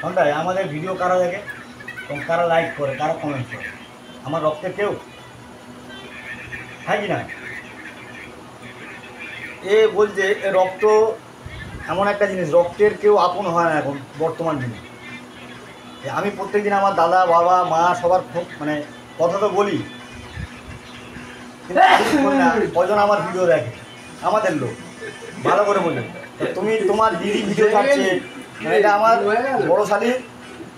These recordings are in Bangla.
সন্ধ্যায় আমাদের ভিডিও কারা দেখে এবং কারা লাইক করে, কারা কমেন্ট করে? আমার রক্তের কেউ, হ্যাঁ কি না? এ বলছে রক্ত এমন একটা জিনিস, রক্তের কেউ আপন হয় না এখন বর্তমান দিনে। আমি প্রত্যেক দিন আমার দাদা, বাবা, মা সবার মানে কথা তো বলি, কিন্তু না কজন আমার ভিডিও দেখে, আমাদের লোক ভালো করে বোঝে। তুমি তোমার দিদি ভিডিও ছাড়ছে, এটা আমার বড় শালির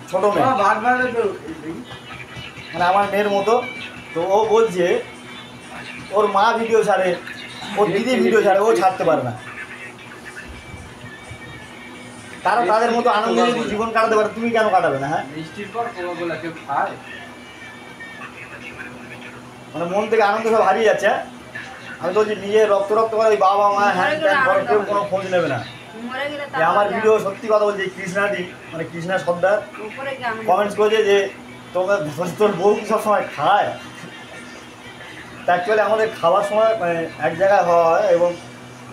ছোটো মেয়ে, মানে আমার মেয়ের মতো। তো ও বলছে ওর মা ভিডিও ছাড়ে, ওর দিদি ভিডিও ছাড়ে, ও ছাড়তে পারে না। তারা তাদের মতো আনন্দ যদি জীবন কাটাতে পারে, তুমি কেন কাটাবে না? হ্যাঁ, মানে মন থেকে আনন্দ সব হারিয়ে যাচ্ছে। আমি তো নিজে রক্ত করে ওই বাবা মা হ্যাঁ কেউ কোনো খোঁজ নেবে না। আমার ভিডিও সত্যি কথা বলছি, কৃষ্ণাদি মানে কৃষ্ণা সর্দার কমেন্টস করেছে যে তোর বউ কি সবসময় খায়। অ্যাকচুয়ালি আমাদের খাওয়ার সময় মানে এক জায়গায় হয় এবং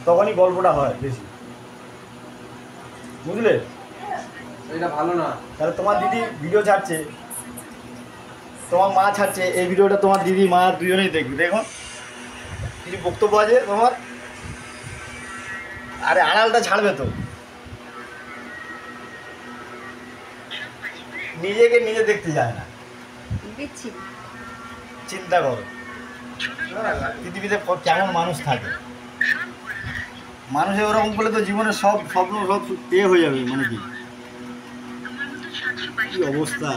তখনই গল্পটা হয় বেশি, বুঝলে? এটা ভালো না। তাহলে তোমার দিদি ভিডিও ছাড়ছে, তোমার মা ছাড়ছে, এই ভিডিওটা তোমার দিদি মা দুজনেই দেখবে। দেখো কিছু বক্তব্য আছে তোমার, আরে আড়ালটা ছাড়বে তো, নিজেকে নিজে দেখতে যায় না। চিন্তা করো পৃথিবীতে কেমন মানুষ থাকে। মানুষের ওরকম বলে তো জীবনের সব স্বপ্ন সব হয়ে যাবে, মানে কি অবস্থা।